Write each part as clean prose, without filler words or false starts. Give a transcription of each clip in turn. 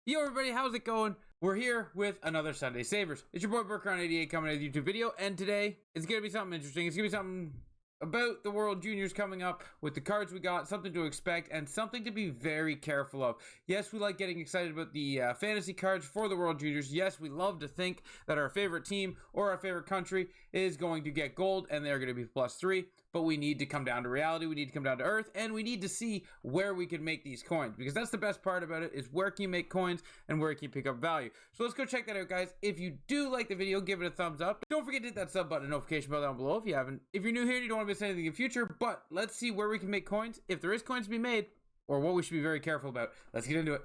Yo everybody, how's it going? We're here with another Sunday Savers. It's your boy Burkround88 coming at a YouTube video, and today it's gonna be something interesting. It's gonna be something about the World Juniors coming up with the cards we got, something to expect, and something to be very careful of. Yes, we like getting excited about the fantasy cards for the World Juniors. Yes, we love to think that our favorite team or our favorite country is going to get gold, and they're gonna be +3. But we need to come down to reality, we need to come down to earth, and we need to see where we can make these coins, because that's the best part about it, is where can you make coins and where can you pick up value. So let's go check that out, guys. If you do like the video, give it a thumbs up. Don't forget to hit that sub button and notification bell down below if you haven't. If you're new here and you don't want to miss anything in the future, but let's see where we can make coins, if there is coins to be made, or what we should be very careful about. Let's get into it.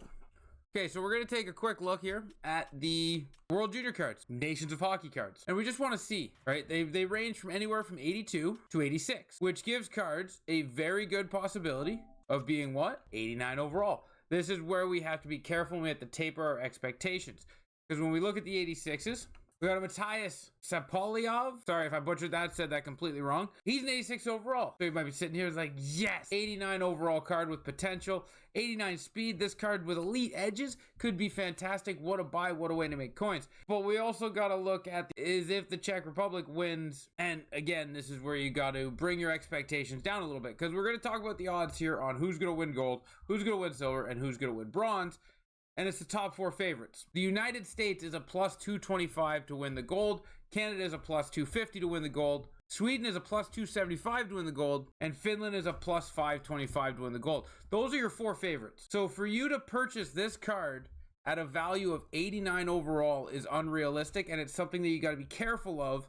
Okay, so we're going to take a quick look here at the World Junior cards, Nations of Hockey cards. And we just want to see, right? They range from anywhere from 82 to 86, which gives cards a very good possibility of being what? 89 overall. This is where we have to be careful and we have to taper our expectations. Because when we look at the 86s, we got a Matthias Sapoliov. Sorry if I butchered that, said that completely wrong. He's an 86 overall. So you might be sitting here like, yes, 89 overall card with potential, 89 speed. This card with elite edges could be fantastic. What a buy, what a way to make coins. But we also got to look at is if the Czech Republic wins. And again, this is where you got to bring your expectations down a little bit, because we're going to talk about the odds here on who's going to win gold, who's going to win silver, and who's going to win bronze. And it's the top 4 favorites. The United States is a +225 to win the gold. Canada is a +250 to win the gold. Sweden is a +275 to win the gold. And Finland is a +525 to win the gold. Those are your 4 favorites. So for you to purchase this card at a value of 89 overall is unrealistic. And it's something that you got to be careful of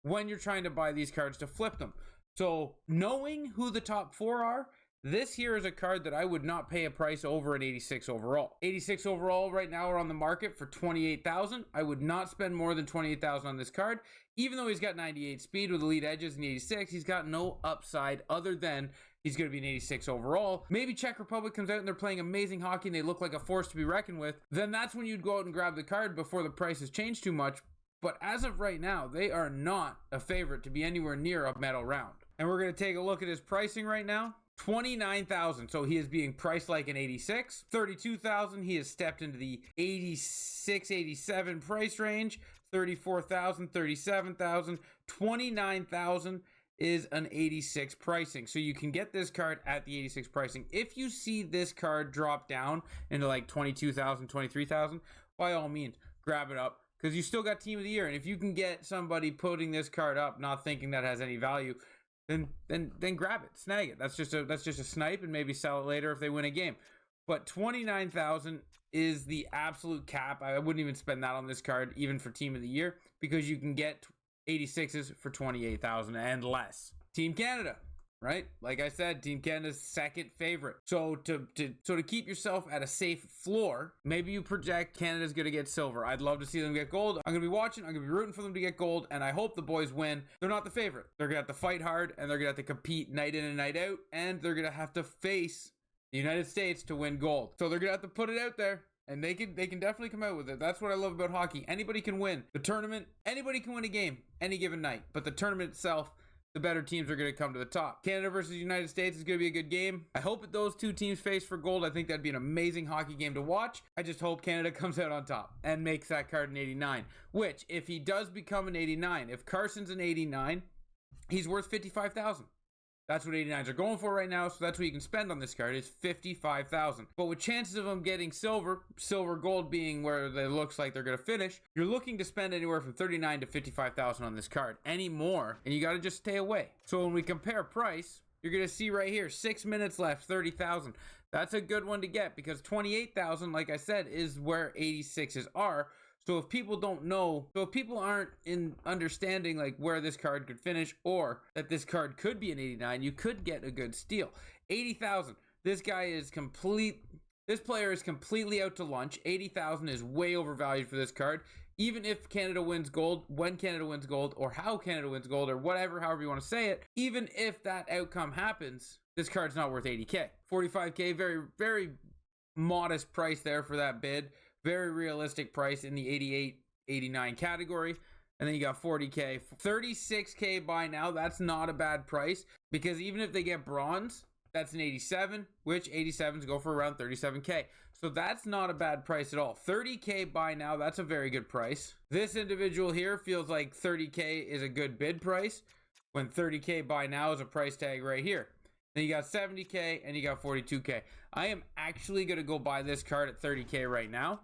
when you're trying to buy these cards to flip them. So knowing who the top 4 are, this here is a card that I would not pay a price over an 86 overall. 86 overall right now are on the market for 28,000. I would not spend more than 28,000 on this card. Even though he's got 98 speed with elite edges and 86, he's got no upside other than he's going to be an 86 overall. Maybe Czech Republic comes out and they're playing amazing hockey and they look like a force to be reckoned with. Then that's when you'd go out and grab the card before the prices change too much. But as of right now, they are not a favorite to be anywhere near a medal round. And we're going to take a look at his pricing right now. 29,000, so he is being priced like an 86. 32,000, he has stepped into the 86, 87 price range. 34,000, 37,000, 29,000 is an 86 pricing. So you can get this card at the 86 pricing. If you see this card drop down into like 22,000, 23,000, by all means, grab it up, because you still got Team of the Year. And if you can get somebody putting this card up, not thinking that has any value, then grab it, snag it. That's just a snipe, and maybe sell it later if they win a game. But 29,000 is the absolute cap. I wouldn't even spend that on this card, even for Team of the Year, because you can get 86s for 28,000 and less. Team Canada, right? Like I said, Team Canada's second favorite. So to keep yourself at a safe floor, maybe you project Canada's going to get silver. I'd love to see them get gold. I'm going to be watching. I'm going to be rooting for them to get gold, and I hope the boys win. They're not the favorite. They're going to have to fight hard, and they're going to have to compete night in and night out, and they're going to have to face the United States to win gold. So they're going to have to put it out there. And they can definitely come out with it. That's what I love about hockey. Anybody can win. The tournament, anybody can win a game any given night. But the tournament itself, the better teams are going to come to the top. Canada versus the United States is going to be a good game. I hope that those two teams face for gold. I think that'd be an amazing hockey game to watch. I just hope Canada comes out on top and makes that card an 89. Which, if he does become an 89, if Carson's an 89, he's worth 55,000. That's what 89s are going for right now, so that's what you can spend on this card, is 55,000. But with chances of them getting silver gold being where it looks like they're going to finish, you're looking to spend anywhere from 39 to 55,000 on this card. Any more, and you got to just stay away. So when we compare price, you're going to see right here, 6 minutes left, 30,000. That's a good one to get, because 28,000, like I said, is where 86s are. So if people don't know, so if people aren't in understanding like where this card could finish, or that this card could be an 89, you could get a good steal. 80,000. This player is completely out to lunch. 80,000 is way overvalued for this card. Even if Canada wins gold, when Canada wins gold, or how Canada wins gold, or whatever, however you want to say it, even if that outcome happens, this card's not worth 80K. 45K, very, very modest price there for that bid. Very realistic price in the 88, 89 category. And then you got 40K. 36K buy now. That's not a bad price, because even if they get bronze, That's an 87, which 87s go for around 37K. So that's not a bad price at all. 30K buy now, that's a very good price. This individual here feels like 30K is a good bid price, when 30K buy now is a price tag right here. Then you got 70K and you got 42K. I am actually going to go buy this card at 30K right now,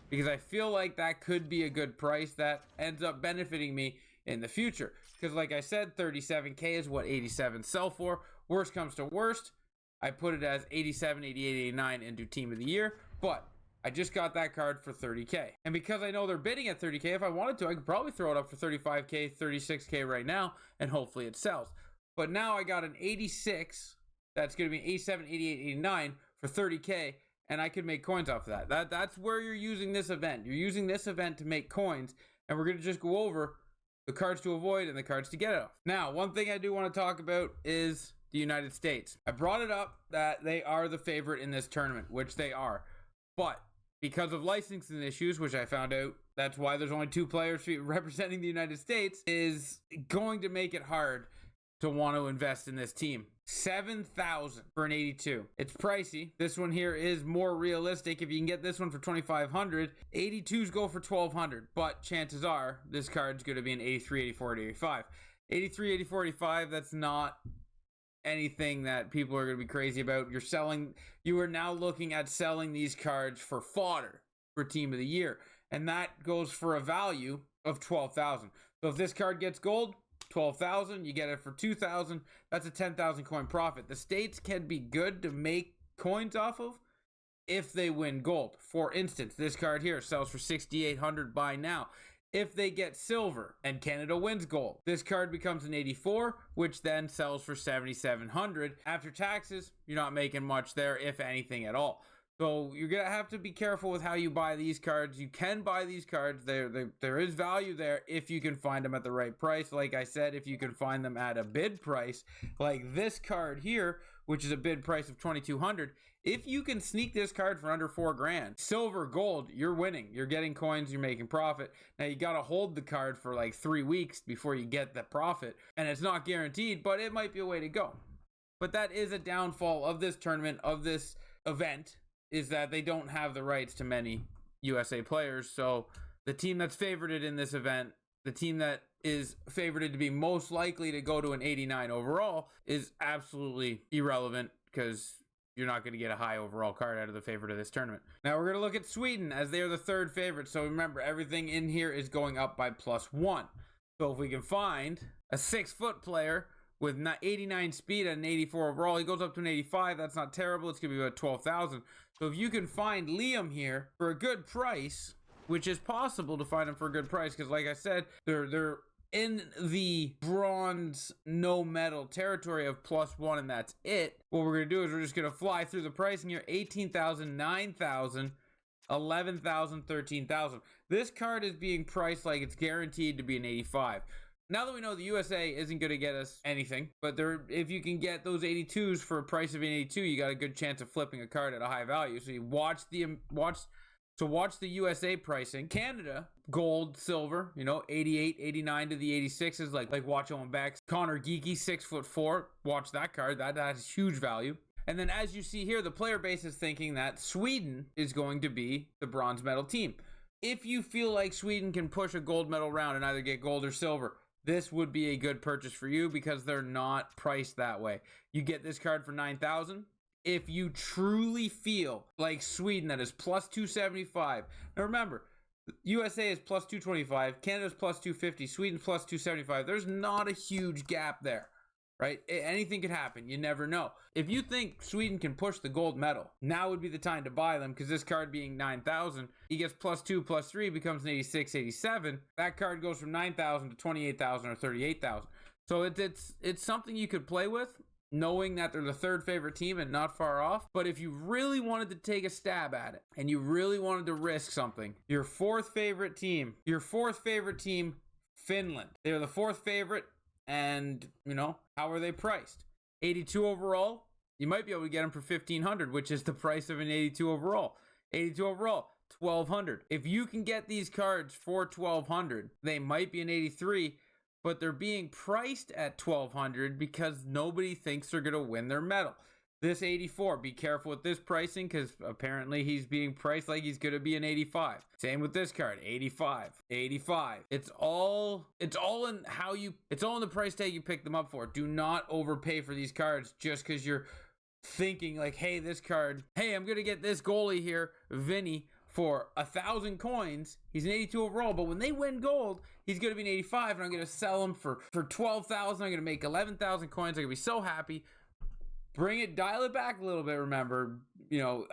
because I feel like that could be a good price that ends up benefiting me in the future. Because like I said, 37K is what 87 sell for. Worst comes to worst, I put it as 87, 88, 89 into Team of the Year. But I just got that card for 30K. And because I know they're bidding at 30K, if I wanted to, I could probably throw it up for 35K, 36K right now, and hopefully it sells. But now I got an 86, that's going to be an 87, 88, 89 for 30K, and I could make coins off of that. That's where you're using this event. You're using this event to make coins, and we're going to just go over the cards to avoid and the cards to get off. Now, one thing I do want to talk about is the United States. I brought it up that they are the favorite in this tournament, which they are. But because of licensing issues, which I found out, that's why there's only 2 players representing the United States, is going to make it hard to want to invest in this team. 7,000 for an 82. It's pricey. This one here is more realistic. If you can get this one for 2,500, 82s go for 1,200. But chances are this card's going to be an 83, 84, 85. 83, 84, 85, that's not anything that people are going to be crazy about. You are now looking at selling these cards for fodder for Team of the Year. And that goes for a value of 12,000. So if this card gets gold, 12,000, you get it for 2,000. That's a 10,000 coin profit. The States can be good to make coins off of if they win gold. For instance, this card here sells for 6,800 buy now. If they get silver and Canada wins gold, this card becomes an 84, which then sells for 7,700. After taxes, you're not making much there, if anything at all. So you're going to have to be careful with how you buy these cards. You can buy these cards. There is value there if you can find them at the right price. Like I said, if you can find them at a bid price, like this card here, which is a bid price of 2,200. If you can sneak this card for under 4 grand, silver, gold, you're winning. You're getting coins, you're making profit. Now you got to hold the card for like 3 weeks before you get the profit. And it's not guaranteed, but it might be a way to go. But that is a downfall of this tournament, of this event, is that they don't have the rights to many USA players. So the team that's favorited in this event, the team that is favorited to be most likely to go to an 89 overall, is absolutely irrelevant, because you're not going to get a high overall card out of the favorite of this tournament. Now we're going to look at Sweden, as they are the 3rd favorite. So remember, everything in here is going up by +1. So if we can find a 6-foot player with 89 speed and an 84 overall, he goes up to an 85. That's not terrible. It's going to be about 12,000. So if you can find Liam here for a good price, which is possible to find him for a good price, because like I said, they're in the bronze no medal territory of +1, and that's it. What we're going to do is we're just going to fly through the pricing here. 18,000, 9,000, 11,000, 13,000. This card is being priced like it's guaranteed to be an 85. Now that we know the USA isn't going to get us anything, but if you can get those 82s for a price of an 82, you got a good chance of flipping a card at a high value. So you watch the USA pricing. Canada, gold, silver, 88, 89 to the 86s, like watch on back. Connor Geeky, 6'4", watch that card. That has huge value. And then as you see here, the player base is thinking that Sweden is going to be the bronze medal team. If you feel like Sweden can push a gold medal round and either get gold or silver, this would be a good purchase for you, because they're not priced that way. You get this card for 9,000. If you truly feel like Sweden, that is +275. Now remember, USA is +225, Canada's +250, Sweden's +275. There's not a huge gap there, right? Anything could happen. You never know. If you think Sweden can push the gold medal, now would be the time to buy them, because this card being 9,000, he gets +2, +3, becomes an 86, 87. That card goes from 9,000 to 28,000 or 38,000. So it's something you could play with, knowing that they're the 3rd favorite team and not far off. But if you really wanted to take a stab at it and you really wanted to risk something, your 4th favorite team, Finland. They're the 4th favorite, and how are they priced? 82 overall, you might be able to get them for 1,500, which is the price of an 82 overall. 82 overall, 1,200. If you can get these cards for 1,200, they might be an 83, but they're being priced at 1,200 because nobody thinks they're going to win their medal. This 84, be careful with this pricing because apparently he's being priced like he's going to be an 85. Same with this card, 85, 85. It's all in the price tag you pick them up for. Do not overpay for these cards just because you're thinking like, hey, this card, hey, I'm going to get this goalie here, Vinny, for 1,000 coins. He's an 82 overall, but when they win gold, he's going to be an 85, and I'm going to sell him for 12,000. I'm going to make 11,000 coins. I'm going to be so happy. Bring it, dial it back a little bit. Remember,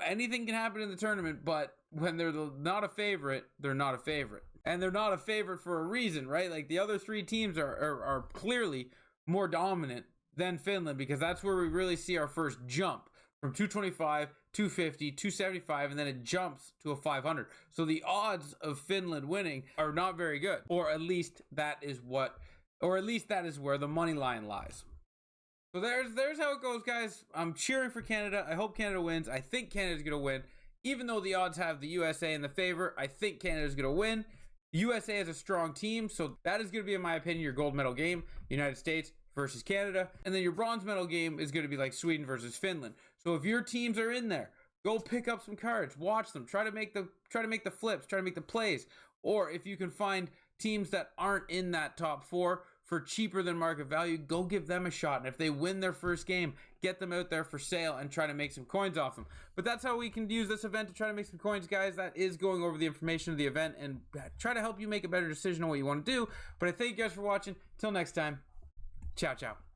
anything can happen in the tournament, but when they're not a favorite, they're not a favorite. And they're not a favorite for a reason, right? Like the other three teams are clearly more dominant than Finland, because that's where we really see our first jump from 225, 250, 275, and then it jumps to a 500. So the odds of Finland winning are not very good, or at least that is where the money line lies. So there's how it goes, guys. I'm cheering for Canada. I hope Canada wins. I think Canada's going to win. Even though the odds have the USA in the favor, I think Canada's going to win. USA is a strong team, so that is going to be, in my opinion, your gold medal game. United States versus Canada. And then your bronze medal game is going to be like Sweden versus Finland. So if your teams are in there, go pick up some cards. Watch them. Try to make the flips. Try to make the plays. Or if you can find teams that aren't in that top four for cheaper than market value, go give them a shot. And if they win their first game, get them out there for sale and try to make some coins off them. But that's how we can use this event to try to make some coins, guys. That is going over the information of the event and try to help you make a better decision on what you want to do. But I thank you guys for watching. Till next time, ciao, ciao.